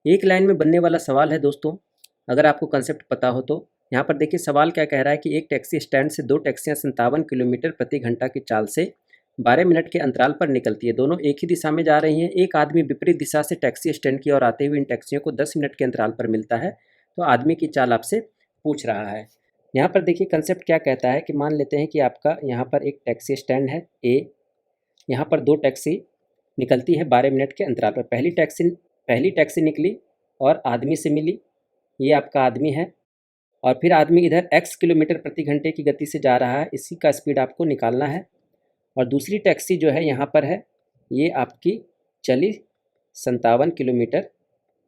एक लाइन में बनने वाला सवाल है दोस्तों, अगर आपको कंसेप्ट पता हो तो। यहाँ पर देखिए सवाल क्या कह रहा है कि एक टैक्सी स्टैंड से दो टैक्सियाँ 57 किलोमीटर प्रति घंटा की चाल से 12 मिनट के अंतराल पर निकलती है। दोनों एक ही दिशा में जा रही हैं। एक आदमी विपरीत दिशा से टैक्सी स्टैंड की ओर आते हुए इन टैक्सियों को 10 मिनट के अंतराल पर मिलता है। तो आदमी की चाल आपसे पूछ रहा है। यहाँ पर देखिए कंसेप्ट क्या कहता है कि मान लेते हैं कि आपका यहाँ पर एक टैक्सी स्टैंड है ए, यहाँ पर दो टैक्सी निकलती है 12 मिनट के अंतराल पर। पहली टैक्सी निकली और आदमी से मिली, ये आपका आदमी है, और फिर आदमी इधर x किलोमीटर प्रति घंटे की गति से जा रहा है, इसी का स्पीड आपको निकालना है। और दूसरी टैक्सी जो है यहाँ पर है, ये आपकी चली 57 किलोमीटर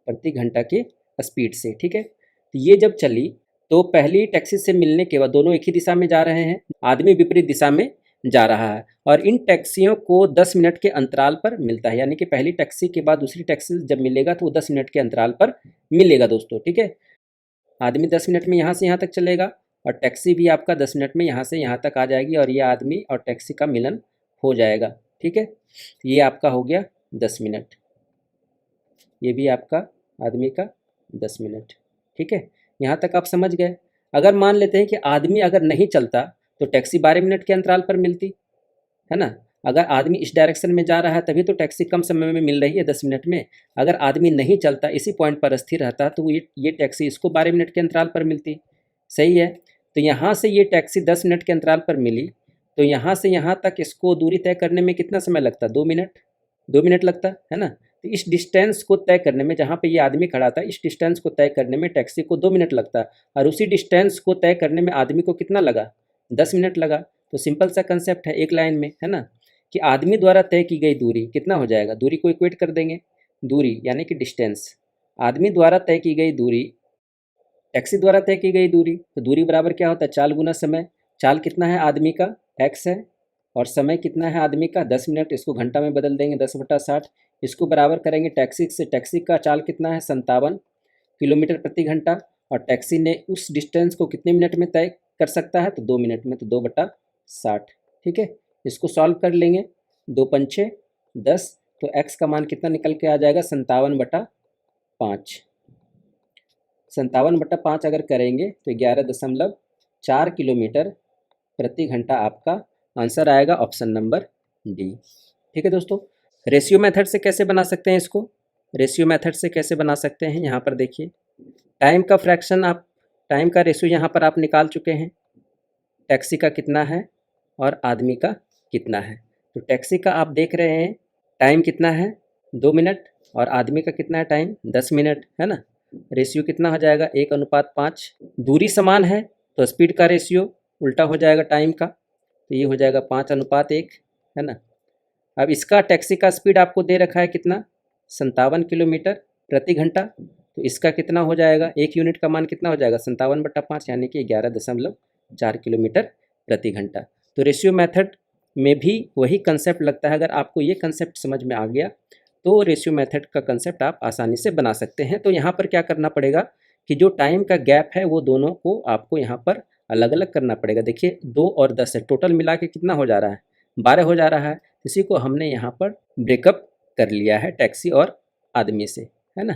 प्रति घंटा के स्पीड से, ठीक है। तो ये जब चली तो पहली टैक्सी से मिलने के बाद दोनों एक ही दिशा में जा रहे हैं, आदमी विपरीत दिशा में जा रहा है, और इन टैक्सियों को 10 मिनट के अंतराल पर मिलता है। यानी कि पहली टैक्सी के बाद दूसरी टैक्सी जब मिलेगा तो वो 10 मिनट के अंतराल पर मिलेगा दोस्तों, ठीक है। आदमी 10 मिनट में यहाँ से यहाँ तक चलेगा और टैक्सी भी आपका 10 मिनट में यहाँ से यहाँ तक आ जाएगी और ये आदमी और टैक्सी का मिलन हो जाएगा, ठीक है। ये आपका हो गया 10 मिनट, ये भी आपका आदमी का 10 मिनट, ठीक है। यहाँ तक आप समझ गए। अगर मान लेते हैं कि आदमी अगर नहीं चलता तो टैक्सी 12 मिनट के अंतराल पर मिलती है ना। अगर आदमी इस डायरेक्शन में जा रहा है तभी तो टैक्सी कम समय में मिल रही है 10 मिनट में। अगर आदमी नहीं चलता, इसी पॉइंट पर स्थिर रहता, तो ये टैक्सी इसको 12 मिनट के अंतराल पर मिलती। सही है। तो यहाँ से ये टैक्सी 10 मिनट के अंतराल पर मिली, तो यहाँ से यहाँ तक इसको दूरी तय करने में कितना समय लगता? 2 मिनट। 2 मिनट लगता है ना। तो इस डिस्टेंस को तय करने में, जहाँ पे ये आदमी खड़ा था, इस डिस्टेंस को तय करने में टैक्सी को 2 मिनट लगता, और उसी डिस्टेंस को तय करने में आदमी को कितना लगा? 10 मिनट लगा। तो सिंपल सा कंसेप्ट है एक लाइन में, है ना, कि आदमी द्वारा तय की गई दूरी कितना हो जाएगा? दूरी को इक्वेट कर देंगे, दूरी यानी कि डिस्टेंस, आदमी द्वारा तय की गई दूरी टैक्सी द्वारा तय की गई दूरी। तो दूरी बराबर क्या होता है? चाल गुना समय। चाल कितना है आदमी का? x है, और समय कितना है आदमी का? 10 मिनट। इसको घंटा में बदल देंगे, 10/60। इसको बराबर करेंगे टैक्सी से। टैक्सी का चाल कितना है? 57 किलोमीटर प्रति घंटा, और टैक्सी ने उस डिस्टेंस को कितने मिनट में तय कर सकता है? तो 2 मिनट में, तो 2/60, ठीक है। इसको सॉल्व कर लेंगे, 2 पंचे 10, तो x का मान कितना निकल के आ जाएगा? 57/5। 57/5 अगर करेंगे तो 11.4 किलोमीटर प्रति घंटा आपका आंसर आएगा, ऑप्शन नंबर डी, ठीक है दोस्तों। रेशियो मेथड से कैसे बना सकते हैं इसको? रेशियो मेथड से कैसे बना सकते हैं? यहाँ पर देखिए, टाइम का फ्रैक्शन, आप टाइम का रेशियो यहाँ पर आप निकाल चुके हैं। टैक्सी का कितना है और आदमी का कितना है? तो टैक्सी का आप देख रहे हैं टाइम कितना है? 2 मिनट, और आदमी का कितना है टाइम? 10 मिनट, है ना। रेशियो कितना हो जाएगा? 1:5। दूरी समान है तो स्पीड का रेशियो उल्टा हो जाएगा टाइम का, तो ये हो जाएगा 5:1, है ना। अब इसका टैक्सी का स्पीड आपको दे रखा है कितना? 57 किलोमीटर प्रति घंटा, तो इसका कितना हो जाएगा? 1 यूनिट का मान कितना हो जाएगा? 57/5, यानी कि 11.4 किलोमीटर प्रति घंटा। तो रेशियो मेथड में भी वही कंसेप्ट लगता है। अगर आपको ये कंसेप्ट समझ में आ गया तो रेशियो मेथड का कंसेप्ट आप आसानी से बना सकते हैं। तो यहाँ पर क्या करना पड़ेगा कि जो टाइम का गैप है वो दोनों को आपको यहाँ पर अलग अलग करना पड़ेगा। देखिए 2 और 10 है, टोटल मिला के कितना हो जा रहा है? 12 हो जा रहा है। इसी को हमने यहाँ पर ब्रेकअप कर लिया है टैक्सी और आदमी से, है ना।